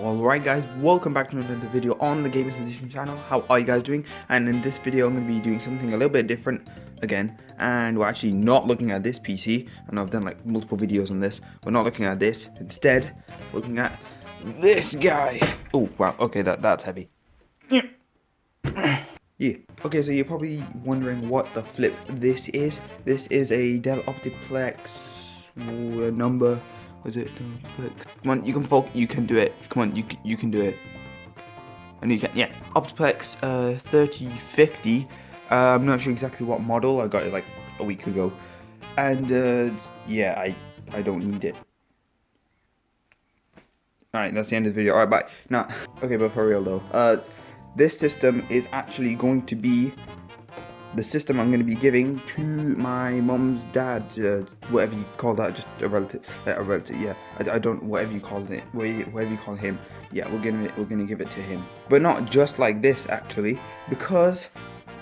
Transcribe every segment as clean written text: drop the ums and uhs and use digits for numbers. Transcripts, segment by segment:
Alright guys, welcome back to another video on the Gamers Edition channel. How are you guys doing? And in this video I'm going to be doing something a little bit different again. And we're actually not looking at this PC. I know I've done like multiple videos on this. We're not looking at this. Instead, we're looking at this guy. Oh wow, okay, that's heavy. Yeah. Okay, so you're probably wondering what the flip this is. This is a Dell Optiplex number. Was it? Come on, you can do it. Come on, you can do it. And you can, yeah. Optiplex 3050. I'm not sure exactly what model. I got it like a week ago, and yeah, I don't need it. Alright, that's the end of the video. Alright, bye. Nah. Okay, but for real though, this system is actually going to be the system I'm going to be giving to my mom's dad, whatever you call that, just a relative, yeah. I don't, whatever you call it, whatever you call him, yeah, we're gonna give it to him. But not just like this actually, because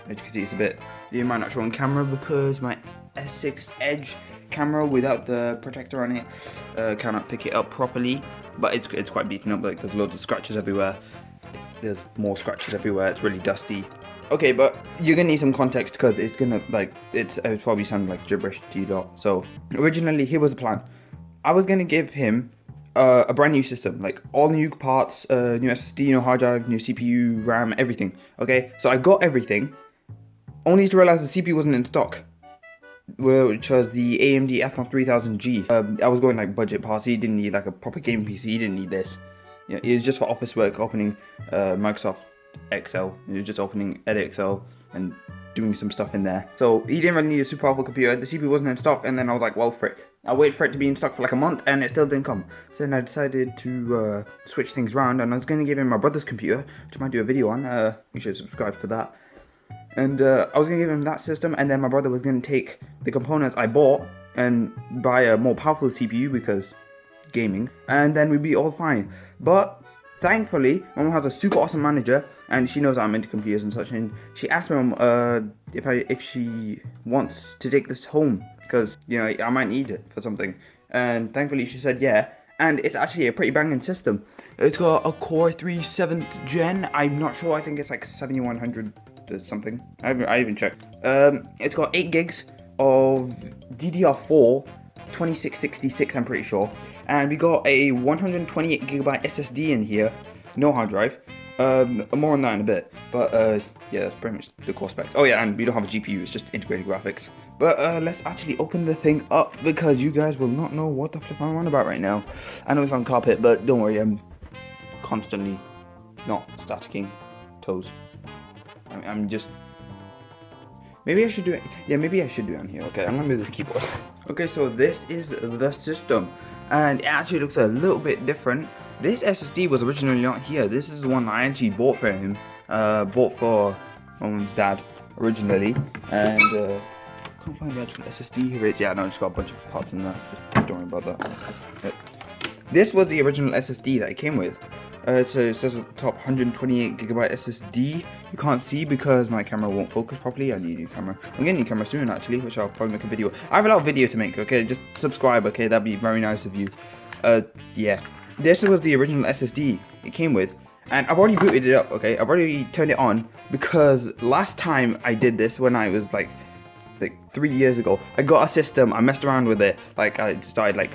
as you can see, it's a bit, you might not show on camera because my S6 Edge camera without the protector on it cannot pick it up properly. But it's quite beaten up. Like there's loads of scratches everywhere. There's more scratches everywhere. It's really dusty. Okay, but you're gonna need some context because it's gonna it's probably sound like gibberish to you lot. So originally, here was the plan. I was gonna give him a brand new system, like all new parts, new SSD, new hard drive, new CPU, RAM, everything. Okay, so I got everything, only to realize the CPU wasn't in stock, which was the AMD Athlon 3000G. I was going like budget party, didn't need like a proper gaming PC, didn't need this. You know, it was just for office work, opening Microsoft Excel. It was just opening Edit Excel and doing some stuff in there. So he didn't really need a super powerful computer. The CPU wasn't in stock, and then I was like, well, frick. I waited for it to be in stock for like a month, and it still didn't come. So then I decided to switch things around, and I was going to give him my brother's computer, which I might do a video on. You should subscribe for that. And I was going to give him that system, and then my brother was going to take the components I bought and buy a more powerful CPU because gaming, and then we'd be all fine. But thankfully, my mom has a super awesome manager, and she knows I'm into computers and such, and she asked me if she wants to take this home, because, you know, I might need it for something. And thankfully she said yeah, and it's actually a pretty banging system. It's got a Core 3 7th gen, I'm not sure, I think it's like 7100 or something, I haven't checked. It's got 8 gigs of DDR4, 2666 I'm pretty sure. And we got a 128GB SSD in here, no hard drive. More on that in a bit, but yeah, that's pretty much the core specs. Oh yeah, and we don't have a GPU, it's just integrated graphics. But let's actually open the thing up, because you guys will not know what the flip I'm on about right now. I know it's on carpet, but don't worry, I'm constantly not staticking toes. I'm just... Maybe I should do it. Yeah, maybe I should do it on here. Okay, I'm gonna move this keyboard. Okay, so this is the system, and it actually looks a little bit different. This SSD was originally not here. This is the one I actually bought for him. Bought for my mom's dad originally, and can't find the actual SSD. Here it is. Yeah, no, I just got a bunch of parts in there. Just don't worry about that. This was the original SSD that it came with. So it says at the top 128GB SSD. You can't see because my camera won't focus properly. I need a new camera. I'm getting a new camera soon actually, which I'll probably make a video. I have a lot of video to make, okay? Just subscribe, okay? That'd be very nice of you. Yeah. This was the original SSD it came with. And I've already booted it up, okay? I've already turned it on, because last time I did this, when I was like 3 years ago, I got a system, I messed around with it. Like I started like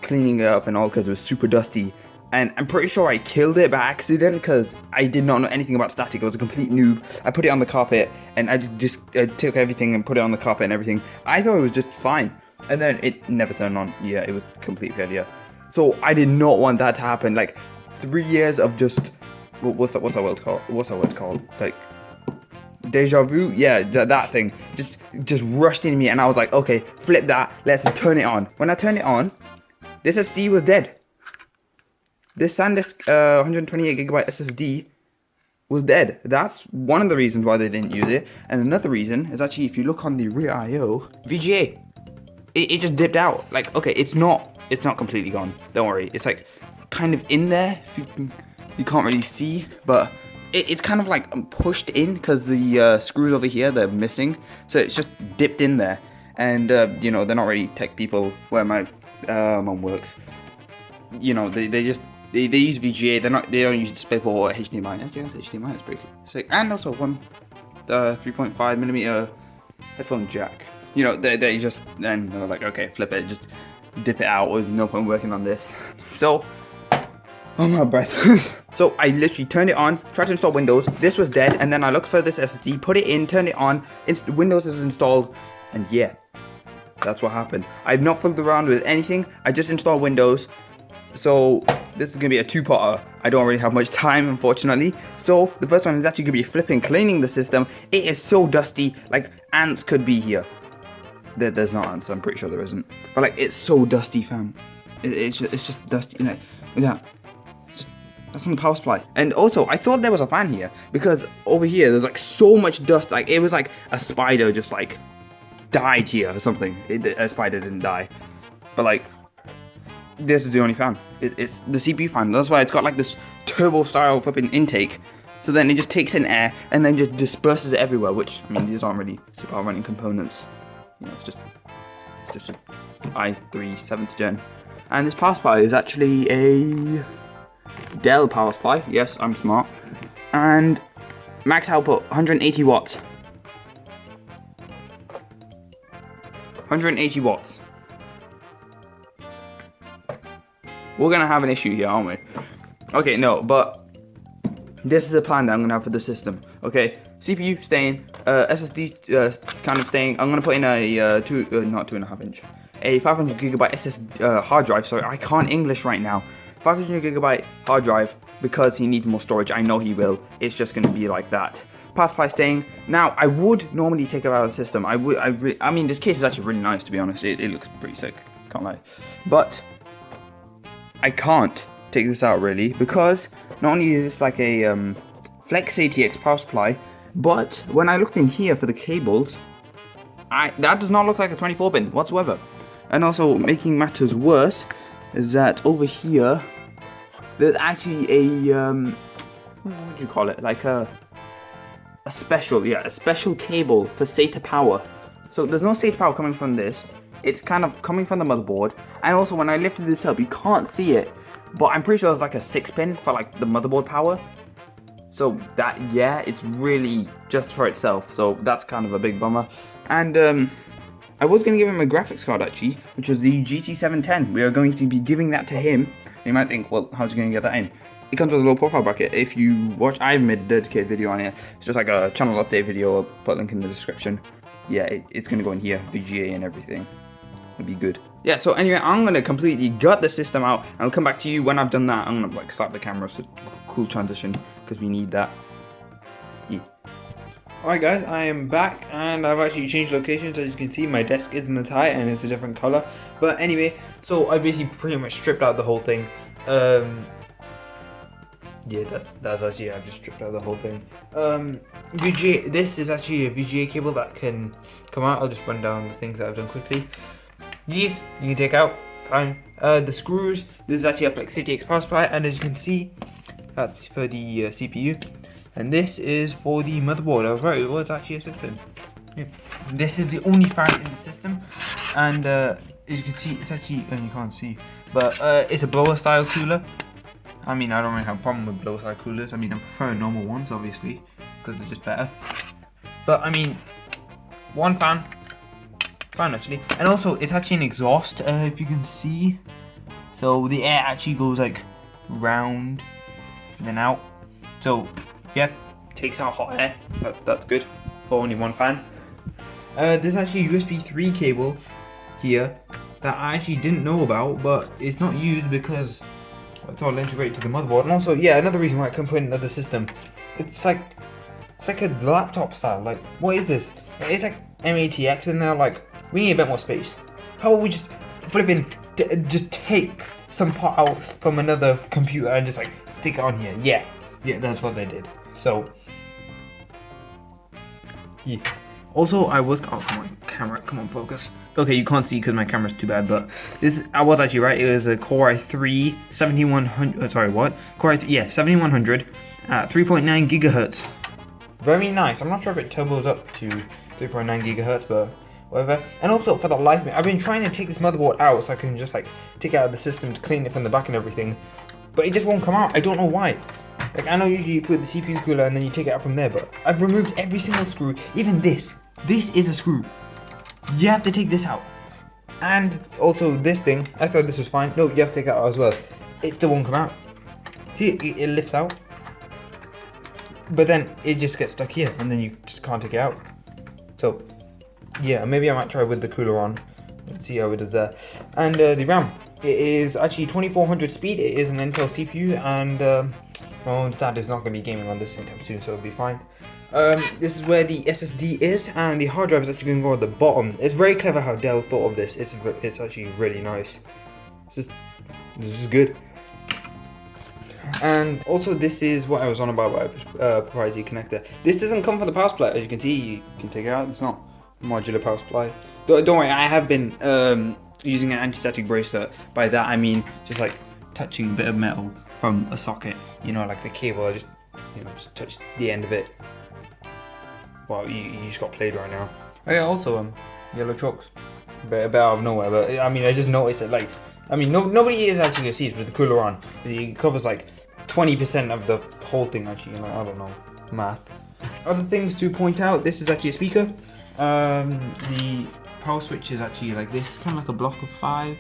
cleaning it up and all because it was super dusty. And I'm pretty sure I killed it by accident because I did not know anything about static. I was a complete noob. I put it on the carpet and I just took everything and put it on the carpet and everything. I thought it was just fine. And then it never turned on. Yeah, it was a complete failure. So I did not want that to happen. Like 3 years of just, what's that word called? What's that word called? Like deja vu? Yeah, that thing. Just rushed into me and I was like, okay, flip that. Let's turn it on. When I turned it on, this SD was dead. This SanDisk 128GB SSD was dead. That's one of the reasons why they didn't use it. And another reason is actually, if you look on the rear IO, VGA, it just dipped out. Like, okay, it's not completely gone. Don't worry. It's like kind of in there. You can't really see, but it's kind of like pushed in because the screws over here, they're missing. So it's just dipped in there. And, you know, they're not really tech people where my mom works. You know, they just They use VGA. They don't use DisplayPort or HDMI. Actually, HDMI is pretty sick. And also one 3.5mm headphone jack. You know, they just then they're like, okay, flip it, just dip it out. There's no point working on this. So, oh my breath. So I literally turned it on, tried to install Windows. This was dead, and then I looked for this SSD, put it in, turned it on. Windows is installed, and yeah, that's what happened. I've not fooled around with anything. I just installed Windows. So this is gonna be a two-parter. I don't really have much time, unfortunately. So the first one is actually gonna be flipping cleaning the system. It is so dusty, like ants could be here. There's not ants, I'm pretty sure there isn't. But like, it's so dusty, fam. It's just dusty. Like, look at that. That's on the power supply. And also, I thought there was a fan here because over here there's like so much dust. Like it was like a spider just like died here or something. A spider didn't die, but like this is the only fan. It's the CPU fan. That's why it's got like this turbo style flipping intake. So then it just takes in air and then just disperses it everywhere. Which I mean, these aren't really super running components. You know, it's just an i3 7th gen. And this power supply is actually a Dell power supply. Yes, I'm smart. And max output 180 watts. 180 watts. We're gonna have an issue here, aren't we? Okay, no, but this is the plan that I'm gonna have for the system. Okay, CPU staying, SSD kind of staying. I'm gonna put in a not 2.5 inch, a 500 gigabyte hard drive. Sorry, I can't English right now. 500 gigabyte hard drive because he needs more storage. I know he will. It's just gonna be like that. Power supply staying. Now, I would normally take it out of the system. I mean, this case is actually really nice, to be honest. It looks pretty sick. Can't lie, but I can't take this out really because not only is this like a Flex ATX power supply, but when I looked in here for the cables, that does not look like a 24-pin whatsoever. And also, making matters worse is that over here there's actually a what would you call it? Like a special cable for SATA power. So there's no SATA power coming from this. It's kind of coming from the motherboard. And also when I lifted this up, you can't see it, but I'm pretty sure there's like a 6-pin for like the motherboard power. So that, yeah, it's really just for itself. So that's kind of a big bummer. And I was going to give him a graphics card actually, which was the GT710. We are going to be giving that to him. You might think, well, how's he going to get that in? It comes with a low profile bracket. If you watch, I've made a dedicated video on it. It's just like a channel update video. I'll put a link in the description. Yeah, it's going to go in here, VGA and everything. It'll be good. Yeah, so anyway, I'm going to completely gut the system out. And I'll come back to you when I've done that. I'm going to like start the camera, so cool transition, because we need that. Yeah. Alright guys, I am back and I've actually changed locations. As you can see, my desk is in the tie and it's a different color. But anyway, so I basically pretty much stripped out the whole thing. Yeah, that's actually, I've just stripped out the whole thing. VGA, this is actually a VGA cable that can come out. I'll just run down the things that I've done quickly. These you can take out, fine. The screws, this is actually a Flex ATX power supply, and as you can see, that's for the CPU. And this is for the motherboard. I was right, it was actually a 6-pin. Yeah. This is the only fan in the system, and as you can see, it's actually, you can't see, but it's a blower style cooler. I mean, I don't really have a problem with blower style coolers. I mean, I prefer normal ones, obviously, because they're just better. But I mean, one fan, fine actually. And also, it's actually an exhaust, if you can see. So the air actually goes like round and then out. So yeah, takes out hot air. That's good for only one fan. There's actually a USB 3 cable here that I actually didn't know about, but it's not used because it's all integrated to the motherboard. And also, yeah, another reason why I couldn't put in another system. It's like a laptop style. Like, what is this? It's like MATX, and they're like, we need a bit more space. How about we just just take some part out from another computer and just like stick it on here? Yeah, that's what they did. So yeah. Also, I was, oh come on camera, come on focus. Okay, you can't see because my camera's too bad, but this, I was actually right. It was a Core i3 7100. Sorry, what? Core i3, yeah, 7100 at 3.9 gigahertz. Very nice. I'm not sure if it turbos up to 3.9 gigahertz, but whatever. And also for the life of me, I've been trying to take this motherboard out so I can just like take it out of the system to clean it from the back and everything. but it just won't come out. I don't know why. Like, I know usually you put the CPU cooler and then you take it out from there, but I've removed every single screw, even this. This is a screw. You have to take this out. And also this thing, I thought this was fine. No, you have to take it out as well. It still won't come out. See, it lifts out. But then it just gets stuck here and then you just can't take it out. So, yeah, maybe I might try with the cooler on. Let's see how it does there. And the RAM, it is actually 2400 speed. It is an Intel CPU, and my own dad is not going to be gaming on this anytime soon, so it'll be fine. This is where the SSD is, and the hard drive is actually going to go at the bottom. It's very clever how Dell thought of this. It's actually really nice. This is good. And also, this is what I was on about by proprietary connector. This doesn't come from the power supply. As you can see, you can take it out. It's not a modular power supply. Don't worry, I have been using an anti-static bracelet. By that I mean just like touching a bit of metal from a socket. You know, like the cable. I just, just touch the end of it. Wow, you just got played right now. Oh yeah, also yellow chokes. A bit out of nowhere, but I mean, I just noticed it. Like, I mean, nobody is actually gonna see it with the cooler on. It covers like 20% of the whole thing. Actually, I don't know, math. Other things to point out: this is actually a speaker. The power switch is actually like this, kind of like a block of 5,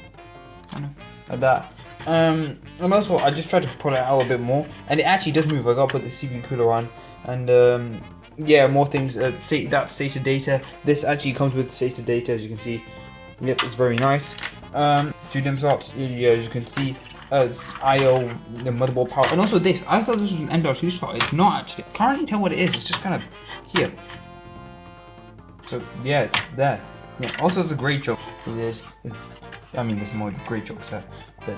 kind of like that. And also, I just tried to pull it out a bit more, and it actually does move. I gotta put the CPU cooler on, and yeah, more things. That SATA data. This actually comes with SATA data, as you can see. Yep, it's very nice. 2 DIMM slots, yeah, as you can see. I/O, the motherboard power, and also this. I thought this was an M.2 slot. It's not actually. I can't really tell what it is. It's just kind of here. So yeah, it's there. Yeah. Also, it's a great choke. It is. I mean, there's more great chokes there, but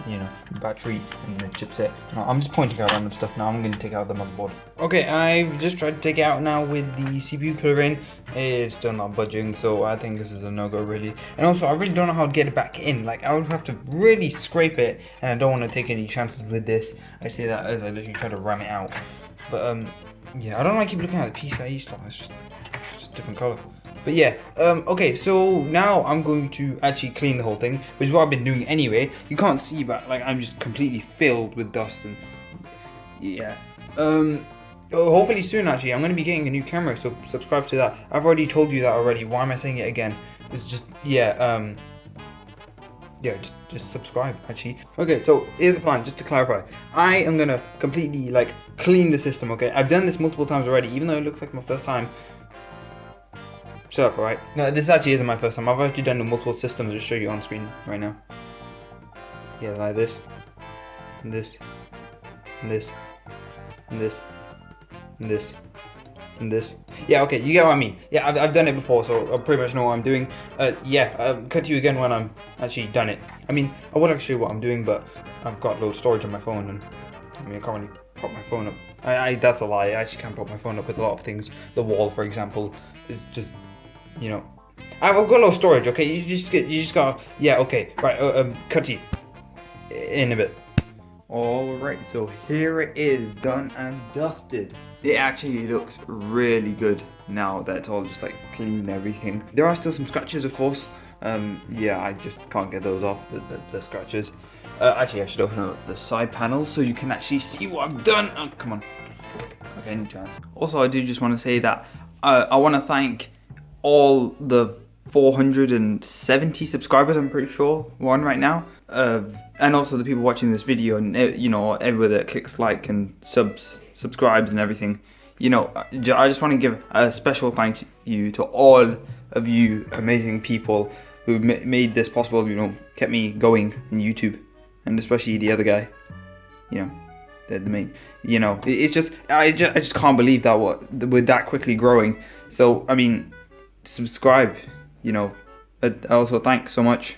battery and the chipset. No, I'm just pointing out random stuff now. I'm going to take out the motherboard. Okay, I've just tried to take it out now with the CPU cooler in. It's still not budging, so I think this is a no-go really. And also, I really don't know how to get it back in. Like, I would have to really scrape it, and I don't want to take any chances with this. I say that as I literally try to ram it out. But yeah, I don't know why I keep looking at the PCIe slot. It's just a different color. But yeah, okay, so now I'm going to actually clean the whole thing, which is what I've been doing anyway. You can't see, but like I'm just completely filled with dust, and yeah. Hopefully soon, actually, I'm going to be getting a new camera, so subscribe to that. I've already told you that already. Why am I saying it again? It's just, yeah, just subscribe, actually. Okay, so here's the plan, just to clarify. I am going to completely, like, clean the system, okay? I've done this multiple times already, even though it looks like my first time. Shut up, alright? No, this actually isn't my first time. I've actually done multiple systems. I'll just show you on screen right now. Yeah, like this. And this. And this. And this. And this. And this. Yeah, okay, you get what I mean. Yeah, I've done it before, so I pretty much know what I'm doing. Yeah, cut to you again when I'm actually done it. I mean, I would actually show you what I'm doing, but I've got low storage on my phone, and I mean, I can't really pop my phone up. That's a lie. I actually can't pop my phone up with a lot of things. The wall, for example, is just, I've got low storage. Okay, you just got. Yeah, okay, right. Cut to you in a bit. Alright, so here it is, done and dusted. It actually looks really good now that it's all just like clean and everything. There are still some scratches, of course. Yeah, I just can't get those off, the scratches. Actually, I should open up the side panel so you can actually see what I've done. Oh, come on. Okay, any chance. Also, I do just want to say that I want to thank all the 470 subscribers, I'm pretty sure we're on right now. And also the people watching this video, and everywhere that clicks like and subscribes and everything. I just want to give a special thank you to all of you amazing people who made this possible. Kept me going in YouTube, and especially the other guy. The main. It's just I just can't believe that we're that quickly growing. So I mean, subscribe. Also thanks so much.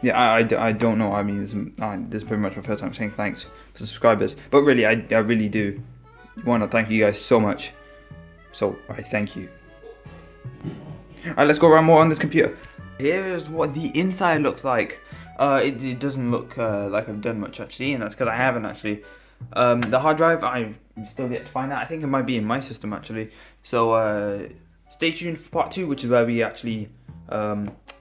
Yeah, I don't know. I mean, this is pretty much my first time saying thanks to subscribers. But really, I really do want to thank you guys so much. So, I thank you. Alright, let's go around more on this computer. Here's what the inside looks like. It doesn't look like I've done much, actually, and that's because I haven't, actually. The hard drive, I've still yet to find out. I think it might be in my system, actually. So, stay tuned for part 2, which is where we actually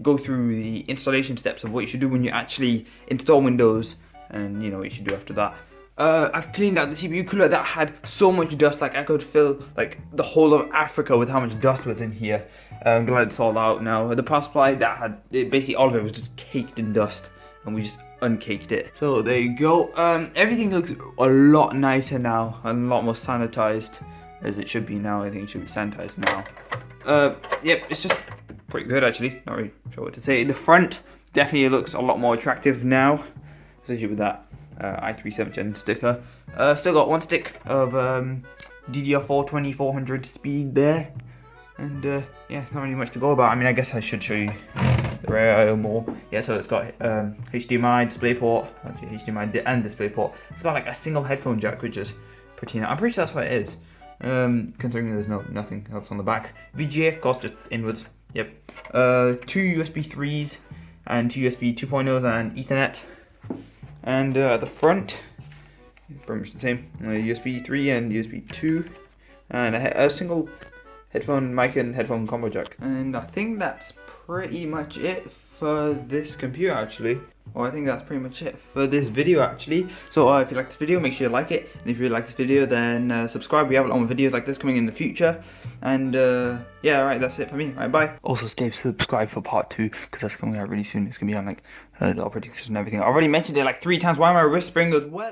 go through the installation steps of what you should do when you actually install Windows and you know what you should do after that. I've cleaned out the CPU cooler that had so much dust, like I could fill like the whole of Africa with how much dust was in here. I'm glad it's all out now. The power supply that had basically all of it was just caked in dust, and we just uncaked it. So there you go. Everything looks a lot nicer now, and a lot more sanitized as it should be now. I think it should be sanitized now. Yep, it's just pretty good actually. Not really sure what to say. The front definitely looks a lot more attractive now, especially with that i3 7th gen sticker. Still got one stick of DDR4 2400 speed there, and yeah, it's not really much to go about. I mean, I guess I should show you the rear I/O more. Yeah, so it's got HDMI, DisplayPort, actually HDMI and DisplayPort. It's got like a single headphone jack, which is pretty nice. I'm pretty sure that's what it is, considering there's nothing else on the back. VGA, of course, just inwards. Yep. 2 USB 3s and 2 USB 2.0s and Ethernet. And at the front, pretty much the same. USB 3 and USB 2, and a single headphone mic and headphone combo jack. And I think that's pretty much it for this computer actually. Well, I think that's pretty much it for this video actually. So if you like this video, make sure you like it. And if you like this video, then subscribe. We have a lot more videos like this coming in the future. And yeah, alright, that's it for me. Alright, bye. Also stay subscribed for part 2, because that's coming out really soon. It's going to be on like the operating system and everything. I already mentioned it like 3 times. Why am I whispering as well?